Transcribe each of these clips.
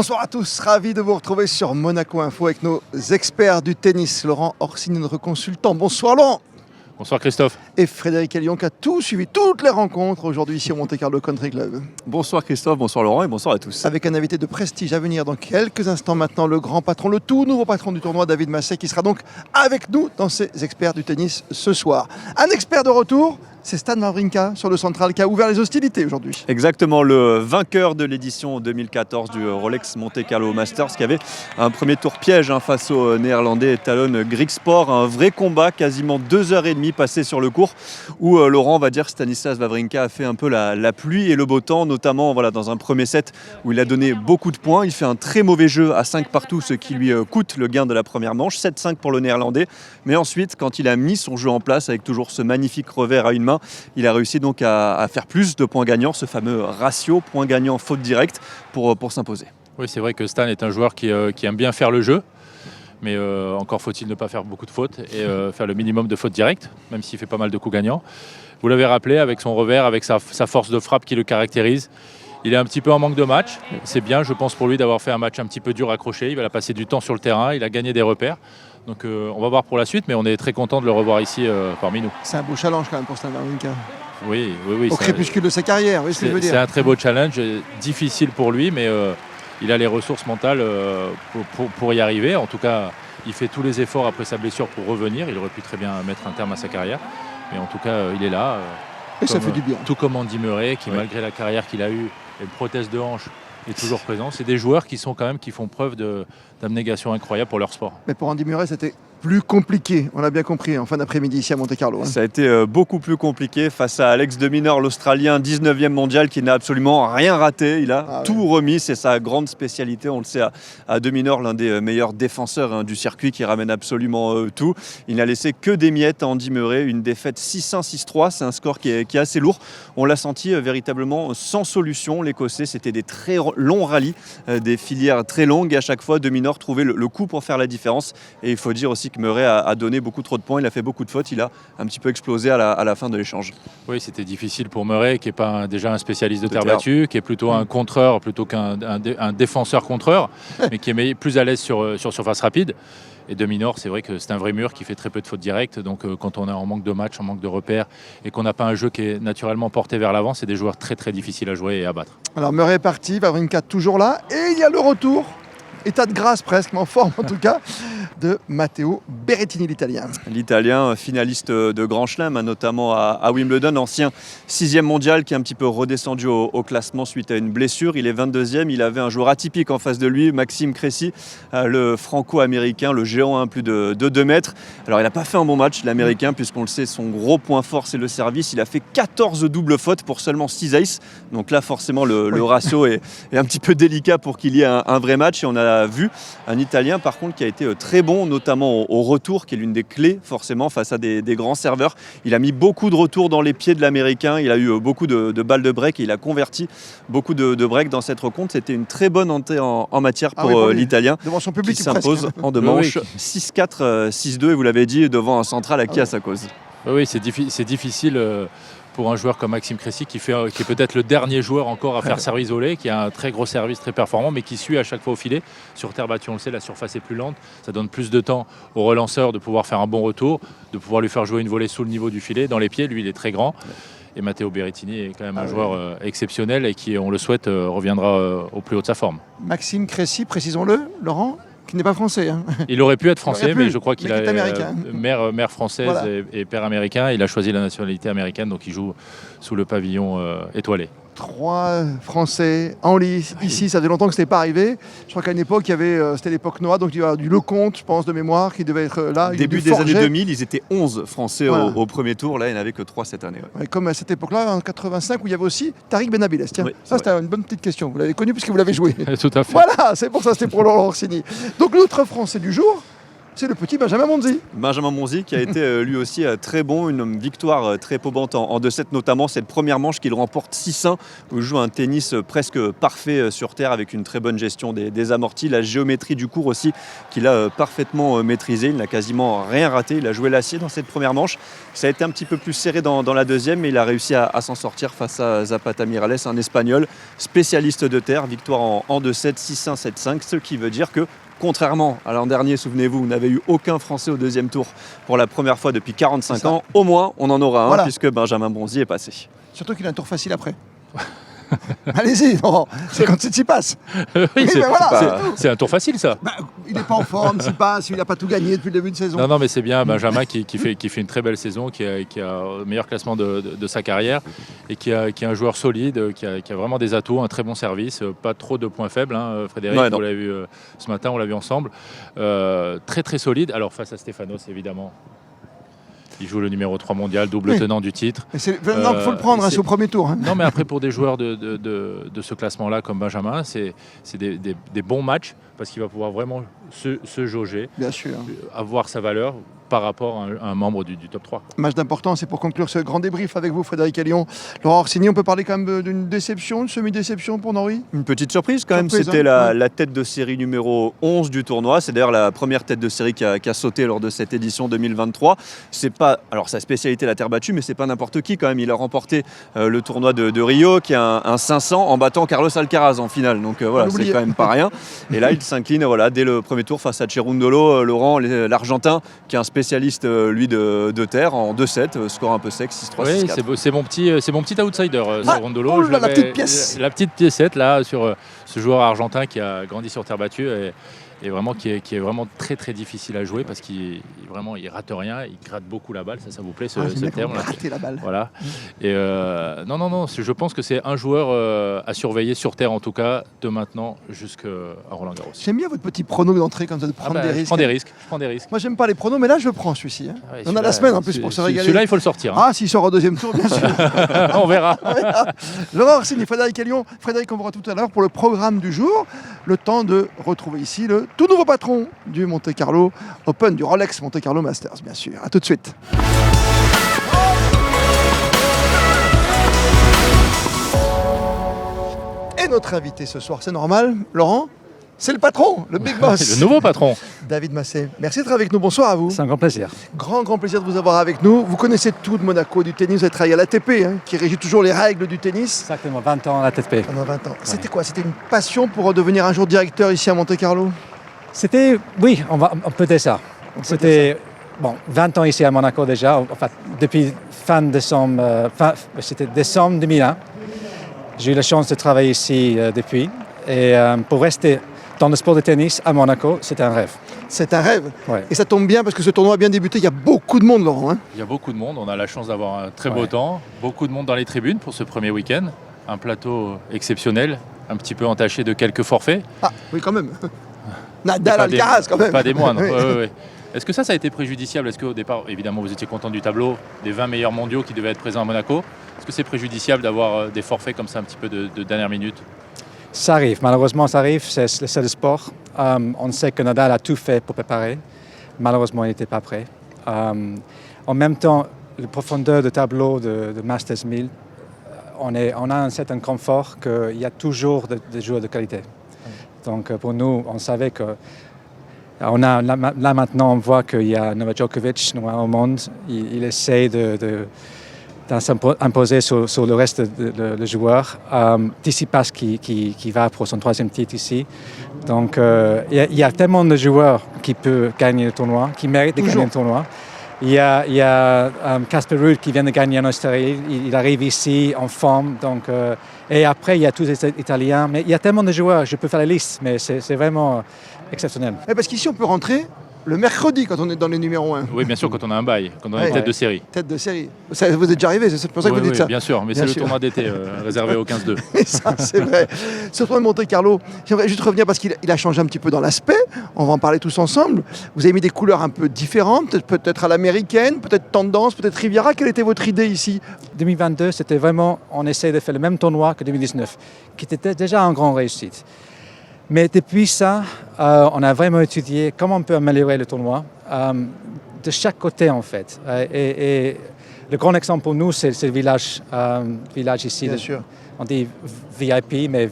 Bonsoir à tous, ravi de vous retrouver sur Monaco Info avec nos experts du tennis. Laurent Orsini, notre consultant. Bonsoir Laurent. Bonsoir Christophe. Et Frédéric Elion qui a tout suivi, toutes les rencontres aujourd'hui ici au Monte Carlo Country Club. Bonsoir Christophe, bonsoir Laurent et bonsoir à tous. Avec un invité de prestige à venir dans quelques instants maintenant, le grand patron, le tout nouveau patron du tournoi, David Massey, qui sera donc avec nous dans ces experts du tennis ce soir. Un expert de retour, c'est Stan Wawrinka sur le central qui a ouvert les hostilités aujourd'hui. Exactement, le vainqueur de l'édition 2014 du Rolex Monte Carlo Masters qui avait un premier tour piège face au néerlandais Talon Griekspoor. Un vrai combat, quasiment 2h30 passé sur le court où Laurent va dire Stanislas Wawrinka a fait un peu la pluie et le beau temps, notamment dans un premier set où il a donné beaucoup de points. Il fait un très mauvais jeu à 5 partout, ce qui lui coûte le gain de la première manche, 7-5 pour le néerlandais. Mais ensuite, quand il a mis son jeu en place avec toujours ce magnifique revers à une main, il a réussi donc à faire plus de points gagnants, ce fameux ratio points gagnants faute directe pour s'imposer. Oui, c'est vrai que Stan est un joueur qui aime bien faire le jeu, mais encore faut-il ne pas faire beaucoup de fautes et faire le minimum de fautes directes, même s'il fait pas mal de coups gagnants. Vous l'avez rappelé, avec son revers, avec sa force de frappe qui le caractérise. Il est un petit peu en manque de match. C'est bien, je pense, pour lui d'avoir fait un match un petit peu dur accroché. Il va passer du temps sur le terrain, il a gagné des repères. Donc on va voir pour la suite, mais on est très content de le revoir ici parmi nous. C'est un beau challenge quand même pour Stan Wawrinka. Oui. Au crépuscule de sa carrière, oui, ce que je veux dire. C'est un très beau challenge, difficile pour lui, mais il a les ressources mentales pour y arriver. En tout cas, il fait tous les efforts après sa blessure pour revenir. Il aurait pu très bien mettre un terme à sa carrière. Mais en tout cas, il est là. Et ça fait du bien. Tout comme Andy Murray, qui malgré la carrière qu'il a eue, et une prothèse de hanche, est toujours présent. C'est des joueurs qui font preuve d'abnégation incroyable pour leur sport. Mais pour Andy Murray, c'était plus compliqué, on l'a bien compris, en fin d'après-midi ici à Monte Carlo. Ça a été beaucoup plus compliqué face à Alex de Minaur, l'Australien, 19e mondial, qui n'a absolument rien raté. Il a tout remis, c'est sa grande spécialité. On le sait à de Minaur, l'un des meilleurs défenseurs du circuit, qui ramène absolument tout. Il n'a laissé que des miettes à Andy Murray, une défaite 6-1, 6-3. C'est un score qui est assez lourd. On l'a senti véritablement sans solution. L'Écossais, c'était des très longs rallyes, des filières très longues. Et à chaque fois, de Minaur trouvait le coup pour faire la différence. Et il faut dire aussi que Murray a donné beaucoup trop de points, il a fait beaucoup de fautes, il a un petit peu explosé à la fin de l'échange. Oui, c'était difficile pour Murray, qui n'est pas déjà un spécialiste de terre battue, qui est plutôt un contreur plutôt qu'un défenseur contreur, mais qui est plus à l'aise sur surface rapide. Et de Minaur, c'est vrai que c'est un vrai mur qui fait très peu de fautes directes. Donc quand on est en manque de match, en manque de repères, et qu'on n'a pas un jeu qui est naturellement porté vers l'avant, c'est des joueurs très très difficiles à jouer et à battre. Alors Murray est parti, Wawrinka toujours là, et il y a le retour, état de grâce presque, mais en forme en tout cas, de Matteo Berrettini, l'Italien. L'Italien, finaliste de Grand Chelem, notamment à Wimbledon, ancien 6e mondial qui est un petit peu redescendu au classement suite à une blessure. Il est 22e, il avait un joueur atypique en face de lui, Maxime Cressy, le franco-américain, le géant plus de 2 mètres. Alors il n'a pas fait un bon match, l'Américain, puisqu'on le sait, son gros point fort c'est le service. Il a fait 14 doubles fautes pour seulement 6 aces. Donc là forcément le ratio est un petit peu délicat pour qu'il y ait un vrai match. Et on a vu un Italien par contre qui a été très bon, notamment au retour, qui est l'une des clés forcément face à des grands serveurs. Il a mis beaucoup de retours dans les pieds de l'Américain, il a eu beaucoup de balles de break et il a converti beaucoup de break dans cette rencontre. C'était une très bonne entrée en matière pour l'Italien, devant son public qui s'impose en 2 manches 6-4, 6-2 et vous l'avez dit, devant un central à qui à sa cause. Oui, c'est difficile pour un joueur comme Maxime Cressy qui est peut-être le dernier joueur encore à faire service volé, qui a un très gros service très performant, mais qui suit à chaque fois au filet. Sur terre battue, on le sait, la surface est plus lente, ça donne plus de temps au relanceur de pouvoir faire un bon retour, de pouvoir lui faire jouer une volée sous le niveau du filet. Dans les pieds, lui, il est très grand. Et Matteo Berrettini est quand même un joueur exceptionnel et qui, on le souhaite, reviendra au plus haut de sa forme. Maxime Cressy, précisons-le, Laurent, qui n'est pas français. Il aurait pu être français, mais je crois qu'il a mère française et père américain. Il a choisi la nationalité américaine, donc il joue sous le pavillon étoilé. 3 Français en lice ici, ça fait longtemps que ce n'était pas arrivé. Je crois qu'à une époque, c'était l'époque Noah, donc il y a du Lecomte, je pense, de mémoire, qui devait être là. Début des années 2000, ils étaient 11 Français au premier tour. Là, il n'y en avait que 3 cette année. Ouais, comme à cette époque-là, en 85, où il y avait aussi Tariq Benavides. Tiens, ça c'était une bonne petite question. Vous l'avez connu puisque vous l'avez joué. Tout à fait. Voilà, c'est pour ça, c'était pour Laurent Orsini. Donc l'autre Français du jour, c'est le petit Benjamin Monzi. Benjamin Monzi qui a été lui aussi très bon, une victoire très probante en 2-7, notamment cette première manche qu'il remporte 6-1, où il joue un tennis presque parfait sur terre avec une très bonne gestion des amortis, la géométrie du court aussi qu'il a parfaitement maîtrisé, il n'a quasiment rien raté, il a joué l'acier dans cette première manche. Ça a été un petit peu plus serré dans la deuxième, mais il a réussi à s'en sortir face à Zapata Miralles, un Espagnol spécialiste de terre, victoire en 2-7, 6-1, 7-5, ce qui veut dire que contrairement à l'an dernier, souvenez-vous, vous n'avez eu aucun Français au deuxième tour pour la première fois depuis 45 ans. Au moins, on en aura un, Voilà. puisque Benjamin Monzi est passé. Surtout qu'il a un tour facile après. Allez-y, non, c'est quand il passe. Oui, mais voilà, c'est un tour facile, ça. Bah, il n'est pas en forme, s'il passe, il n'a pas tout gagné depuis le début de saison. Non, mais c'est bien Benjamin qui fait une très belle saison, qui a le meilleur classement de sa carrière et qui est un joueur solide, qui a vraiment des atouts, un très bon service, pas trop de points faibles. Hein, Frédéric, Ouais, vous l'avez vu ce matin, on l'a vu ensemble. Très très solide. Alors face à Stefanos, évidemment. Il joue le numéro 3 mondial, double tenant du titre. Mais maintenant, il faut le prendre, c'est au premier tour. Hein. Non, mais après, pour des joueurs de ce classement-là, comme Benjamin, c'est des bons matchs parce qu'il va pouvoir vraiment se jauger, Bien sûr. avoir sa valeur par rapport à un membre du top 3. Match d'importance, et pour conclure ce grand débrief avec vous, Frédéric Hélion, Laurent Orsini, on peut parler quand même d'une déception, une semi-déception pour Norrie? Une petite surprise quand même, c'était la tête de série numéro 11 du tournoi. C'est d'ailleurs la première tête de série qui a sauté lors de cette édition 2023. C'est pas, alors sa spécialité la terre battue, mais c'est pas n'importe qui quand même. Il a remporté le tournoi de Rio, qui est un 500, en battant Carlos Alcaraz en finale. Donc voilà, c'est quand même pas rien. Et là, il s'incline dès le premier tour face à Cerundolo, Laurent, l'Argentin, qui est un spécialiste lui de terre, en 2-7, score un peu sec, 6-3, Oui, 6-4. c'est mon petit outsider, Cerundolo. La petite pièce. La petite piécette là sur ce joueur argentin qui a grandi sur terre battue et vraiment qui est vraiment très très difficile à jouer parce qu'il rate rien, il gratte beaucoup la balle, ça vous plaît ce terme là. Gratter la balle. Voilà. Et non, je pense que c'est un joueur à surveiller sur terre en tout cas de maintenant jusqu'à Roland Garros. J'aime bien votre petit prono d'entrée quand vous allez prendre des risques. Je prends des risques. Moi, j'aime pas les pronos, mais là, je prends celui-ci. Hein. Ouais, on a la semaine en plus pour se régaler. Celui-là, il faut le sortir. Hein. Ah, s'il sort au deuxième tour, bien sûr. On verra. Laurent Orsini, Frédéric Hélion. Frédéric, on vous revoit tout à l'heure pour le programme du jour. Le temps de retrouver ici le tout nouveau patron du Monte Carlo Open, du Rolex Monte Carlo Masters, bien sûr. A tout de suite. Et notre invité ce soir, c'est normal, Laurent, c'est le patron, le big boss. Le nouveau patron. David Massé. Merci d'être avec nous. Bonsoir à vous. C'est un grand plaisir. Grand plaisir de vous avoir avec nous. Vous connaissez tout de Monaco, du tennis. Vous avez travaillé à l'ATP, qui régit toujours les règles du tennis. Exactement, 20 ans à la TP. Pendant 20 ans. C'était quoi? C'était une passion pour devenir un jour directeur ici à Monte-Carlo? C'était, oui, on peut dire ça. C'était 20 ans ici à Monaco déjà, enfin, depuis fin décembre, c'était décembre 2001. J'ai eu la chance de travailler ici depuis. Et pour rester dans le sport de tennis à Monaco, c'était un rêve. C'est un rêve. Ouais. Et ça tombe bien parce que ce tournoi a bien débuté. Il y a beaucoup de monde, Laurent. Il y a beaucoup de monde. On a la chance d'avoir un très beau temps. Beaucoup de monde dans les tribunes pour ce premier week-end. Un plateau exceptionnel, un petit peu entaché de quelques forfaits. Ah, oui, quand même. Nadal, Alcaraz, quand même. Pas des moindres. Oui. Ouais. Est-ce que ça a été préjudiciable? Est-ce qu'au départ, évidemment, vous étiez content du tableau, des 20 meilleurs mondiaux qui devaient être présents à Monaco? Est-ce que c'est préjudiciable d'avoir des forfaits comme ça, un petit peu de dernière minute? Ça arrive, malheureusement ça arrive, c'est le sport. On sait que Nadal a tout fait pour préparer. Malheureusement, il n'était pas prêt. En même temps, la profondeur de tableau de Masters 1000, on a un certain confort qu'il y a toujours des joueurs de qualité. Donc pour nous, on savait que là maintenant, on voit qu'il y a Novak Djokovic au monde. Il essaie de s'imposer sur le reste des joueurs. Tsitsipas qui va pour son 3e titre ici. Donc il y a tellement de joueurs qui peuvent gagner le tournoi, qui méritent de gagner le tournoi. Il y a Casper Ruud qui vient de gagner en Australie. Il arrive ici en forme. Donc, et après, il y a tous les Italiens. Mais il y a tellement de joueurs, je peux faire la liste, mais c'est vraiment exceptionnel. Et parce qu'ici, on peut rentrer le mercredi quand on est dans les numéros 1. Oui, bien sûr, quand on a un bail, quand on a une tête de série. Tête de série. Ça vous est déjà arrivé, c'est pour ça que vous dites ça. Bien sûr, mais c'est le tournoi d'été réservé au 15-2. Et ça, c'est vrai. Ce tournoi de Monte-Carlo, j'aimerais juste revenir parce qu'il a changé un petit peu dans l'aspect. On va en parler tous ensemble. Vous avez mis des couleurs un peu différentes, peut-être à l'américaine, peut-être tendance, peut-être Riviera. Quelle était votre idée ici? 2022, c'était vraiment, on essaie de faire le même tournoi que 2019, qui était déjà une grande réussite. Mais depuis ça, on a vraiment étudié comment on peut améliorer le tournoi de chaque côté en fait. Et le grand exemple pour nous, c'est le village ici. Bien sûr. On dit VIP, mais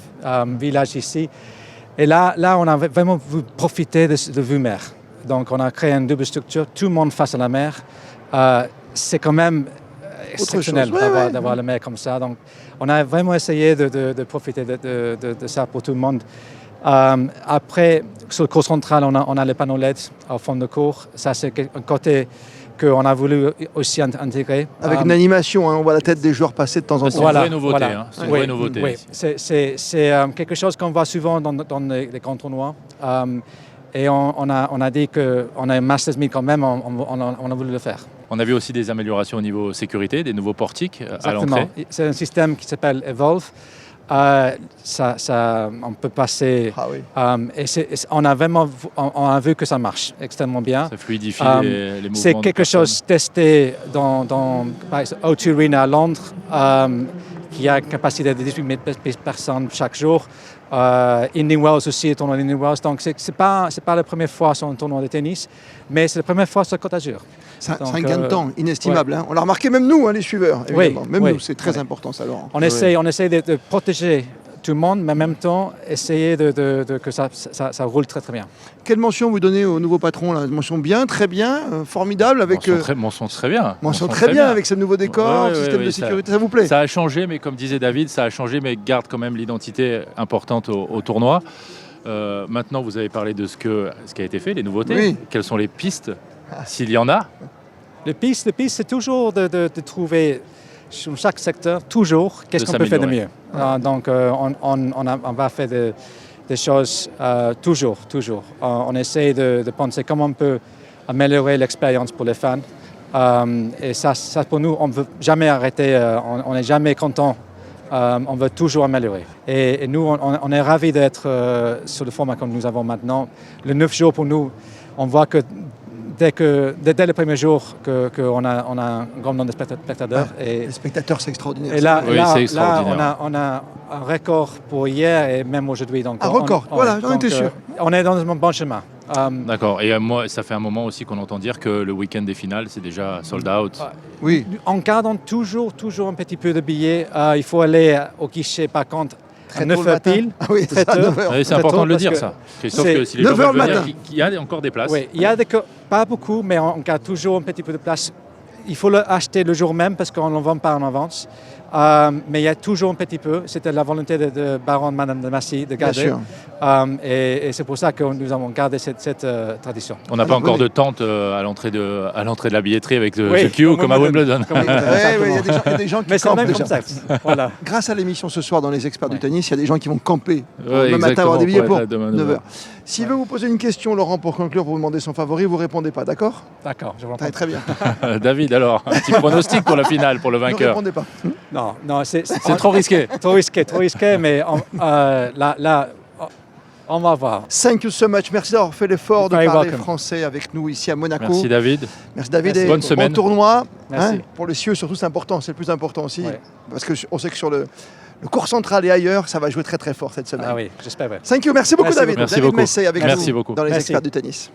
village ici. Et là, on a vraiment voulu profiter de vue mer. Donc, on a créé une double structure, tout le monde face à la mer. C'est quand même exceptionnel d'avoir la mer comme ça. Donc, on a vraiment essayé de profiter de ça pour tout le monde. Après, sur le cours central, on a les panneaux LED au fond de cours. Ça, c'est un côté qu'on a voulu aussi intégrer. Avec une animation, hein, on voit la tête des joueurs passer de temps en temps. C'est une vraie nouveauté. Hein. C'est une vraie nouveauté. Oui. C'est quelque chose qu'on voit souvent dans les grands tournois. Et on a dit qu'on a un Masters Meet quand même, on a voulu le faire. On a vu aussi des améliorations au niveau sécurité, des nouveaux portiques à l'entrée. C'est un système qui s'appelle Evolve. On peut passer. On a vu que ça marche extrêmement bien. Ça fluidifie les mouvements. C'est quelque chose testé dans O2 Arena à Londres, qui a une capacité de 18 000 personnes chaque jour. Indian Wells aussi, le tournoi d'Indian Wells. Donc, c'est pas la première fois sur un tournoi de tennis, mais c'est la première fois sur Côte d'Azur. C'est un gain de temps inestimable. Hein. On l'a remarqué même nous, hein, les suiveurs. Évidemment. Nous, c'est très important ça, Laurent. On essaie de protéger tout le monde, mais en même temps, essayer que ça roule très très bien. Quelle mention vous donnez au nouveau patron là? Mention bien, très bien, formidable avec. Mention très bien. Mention très bien avec ce nouveau décor, système de sécurité, ça vous plaît? Ça a changé, mais comme disait David, ça a changé, mais garde quand même l'identité importante au tournoi. Maintenant, vous avez parlé de ce qui a été fait, les nouveautés. Oui. Quelles sont les pistes, s'il y en a? Les pistes, c'est toujours de trouver sur chaque secteur, toujours, qu'est-ce qu'on peut faire de mieux. Donc, on va faire des choses toujours. On essaie de penser comment on peut améliorer l'expérience pour les fans. Et ça, pour nous, on ne veut jamais arrêter, on n'est jamais content. On veut toujours améliorer. Et nous, on est ravis d'être sur le format comme nous avons maintenant. Le 9 jours, pour nous, on voit que dès le premier jour qu'on a un grand nombre de spectateurs. Les spectateurs, c'est extraordinaire. Et là, c'est extraordinaire. on a un record pour hier et même aujourd'hui. Donc un record, voilà, j'en étais sûr. On est dans un bon chemin. D'accord. Et moi, ça fait un moment aussi qu'on entend dire que le week-end des finales, c'est déjà sold out. Oui. En gardant toujours un petit peu de billets, il faut aller au guichet par contre. Très 9 h pile, oui, très tôt. C'est important de le dire, ça. Christophe, que si les gens veulent venir, il y a encore des places. Oui, il y a pas beaucoup, mais on garde toujours un petit peu de place. Il faut l'acheter le jour même parce qu'on ne vend pas en avance. Mais il y a toujours un petit peu. C'était la volonté de Baron, Madame de Massy de garder. Et c'est pour ça que nous avons gardé cette tradition. On n'a pas encore de tente à l'entrée de la billetterie avec The Queue comme à Wimbledon. Il y a des gens qui mais c'est campent le même déjà. concept. Voilà. Grâce à l'émission ce soir dans les experts du tennis, il y a des gens qui vont camper le matin avoir des billets pour 9h. S'il veut vous poser une question, Laurent, pour conclure, pour vous demander son favori, vous répondez pas, d'accord? D'accord, je vous reprends. Très bien. David, alors, un petit pronostic pour la finale, pour le vainqueur? Ne répondez pas. Non, c'est trop risqué. Trop risqué, mais là, on va voir. Thank you so much. Merci d'avoir fait l'effort de parler français avec nous ici à Monaco. Merci David. Merci David. Merci. Bonne semaine. Bon tournoi. Merci. Pour les cieux, surtout, c'est important. C'est le plus important aussi. Ouais. Parce qu'on sait que sur le cours central et ailleurs, ça va jouer très très fort cette semaine. Ah oui, j'espère. Ouais. Thank you. Merci beaucoup David. Merci David beaucoup. Messey avec nous dans les Merci. experts du tennis.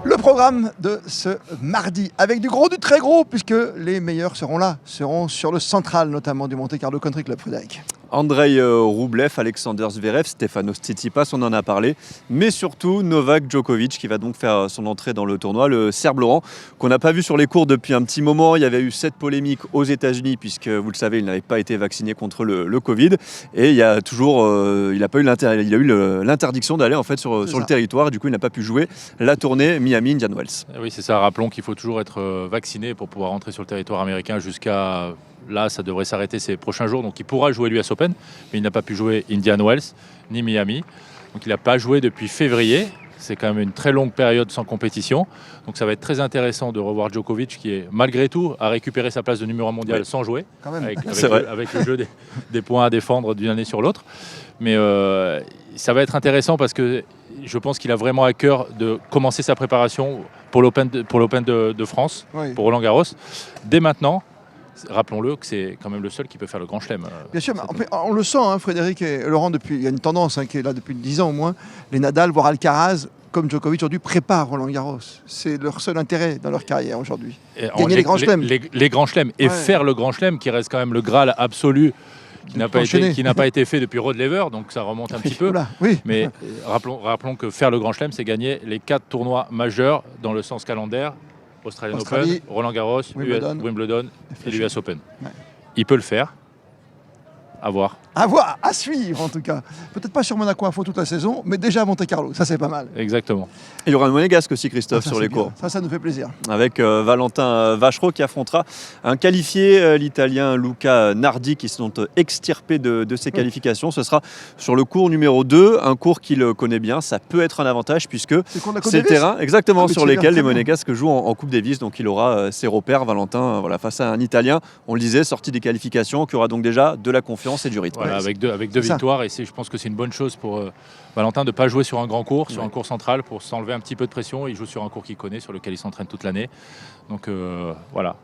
Le programme de ce mardi, avec du gros, du très gros, puisque les meilleurs seront sur le central, notamment du Monte Carlo Country Club, Frédéric. Andrei Rublev, Alexander Zverev, Stefanos Tsitsipas, on en a parlé, mais surtout Novak Djokovic qui va donc faire son entrée dans le tournoi, le Serbe Laurent, qu'on n'a pas vu sur les cours depuis un petit moment. Il y avait eu cette polémique aux États-Unis puisque, vous le savez, il n'avait pas été vacciné contre le Covid, et il y a toujours, il a eu l'interdiction d'aller en fait sur le territoire, et du coup il n'a pas pu jouer la tournée Miami Indian Wells. Oui, c'est ça. Rappelons qu'il faut toujours être vacciné pour pouvoir rentrer sur le territoire américain jusqu'à... Là, ça devrait s'arrêter ces prochains jours. Donc, il pourra jouer l'US Open, mais il n'a pas pu jouer Indian Wells ni Miami. Donc, il n'a pas joué depuis février. C'est quand même une très longue période sans compétition. Donc, ça va être très intéressant de revoir Djokovic, qui est, malgré tout, a récupéré sa place de numéro 1 mondial sans jouer, quand même. Avec le jeu des points à défendre d'une année sur l'autre. Mais ça va être intéressant parce que je pense qu'il a vraiment à cœur de commencer sa préparation pour l'Open de France, pour Roland Garros, dès maintenant. Rappelons-le que c'est quand même le seul qui peut faire le Grand Chelem. Bien sûr, mais on le sent, hein, Frédéric et Laurent, il y a une tendance qui est là depuis 10 ans au moins. Les Nadal, voire Alcaraz, comme Djokovic aujourd'hui, préparent Roland Garros. C'est leur seul intérêt dans leur carrière aujourd'hui. Gagner les Grands Chelems. Les Grands Chelems et faire le Grand Chelem qui reste quand même le Graal absolu qui n'a pas été fait depuis Rod Laver, donc ça remonte un petit peu. Voilà, oui. Mais rappelons que faire le Grand Chelem, c'est gagner les 4 tournois majeurs dans le sens calendaire. Australian Open, Roland Garros, Wimbledon et l'US Open. Ouais. Il peut le faire. À voir. À voir, à suivre en tout cas. Peut-être pas sur Monaco Info toute la saison, mais déjà à Monte-Carlo, ça c'est pas mal. Exactement. Il y aura un monégasque aussi, Christophe, sur les cours. Ça nous fait plaisir. Avec Valentin Vachereau qui affrontera un qualifié, l'Italien Luca Nardi, qui se sont extirpés de ses qualifications. Ce sera sur le cours numéro 2, un cours qu'il connaît bien. Ça peut être un avantage puisque c'est le terrain exactement sur lesquels les monégasques jouent en Coupe Davis. Donc il aura ses repères, Valentin, face à un Italien, on le disait, sorti des qualifications, qui aura donc déjà de la confiance et du rythme. Voilà, avec deux victoires, et je pense que c'est une bonne chose pour Valentin de ne pas jouer sur un grand cours, sur un cours central, pour s'enlever un petit peu de pression. Il joue sur un cours qu'il connaît, sur lequel il s'entraîne toute l'année. Donc voilà.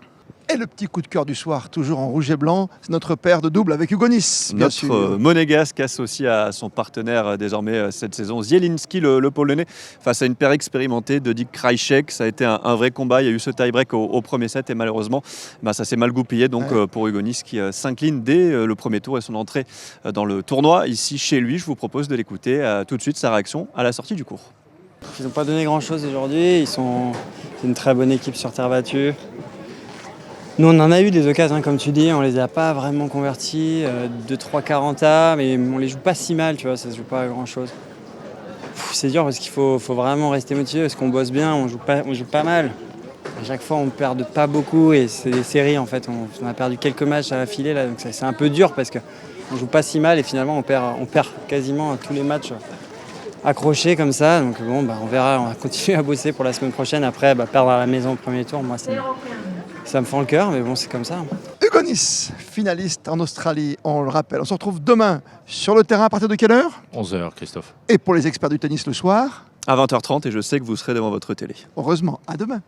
Et le petit coup de cœur du soir, toujours en rouge et blanc, c'est notre paire de double avec Hugo Nys. Notre monégasque associé à son partenaire désormais cette saison, Zielinski, le Polonais, face à une paire expérimentée de Dick Krajicek. Ça a été un vrai combat. Il y a eu ce tie-break au premier set et malheureusement, ça s'est mal goupillé. Donc pour Hugo Nys qui s'incline dès le premier tour et son entrée dans le tournoi ici chez lui. Je vous propose de l'écouter tout de suite, sa réaction à la sortie du cours. Ils n'ont pas donné grand-chose aujourd'hui. C'est une très bonne équipe sur terre battue. Nous, on en a eu des occasions, comme tu dis, on les a pas vraiment convertis. 2-3 40A, mais on les joue pas si mal, tu vois, ça se joue pas à grand-chose. C'est dur parce qu'il faut vraiment rester motivé, parce qu'on bosse bien, on joue pas mal. À chaque fois, on perd pas beaucoup et c'est des séries, en fait. On a perdu quelques matchs à la filée, là, donc c'est un peu dur parce qu'on joue pas si mal et finalement, on perd quasiment tous les matchs accrochés comme ça. Donc bon, on verra, on va continuer à bosser pour la semaine prochaine. Après, perdre à la maison au premier tour, moi, ça me fend le cœur, mais bon, c'est comme ça. Hugo Nys, finaliste en Australie, on le rappelle. On se retrouve demain sur le terrain à partir de quelle heure ? 11h, Christophe. Et pour les experts du tennis le soir ? À 20h30, et je sais que vous serez devant votre télé. Heureusement, à demain.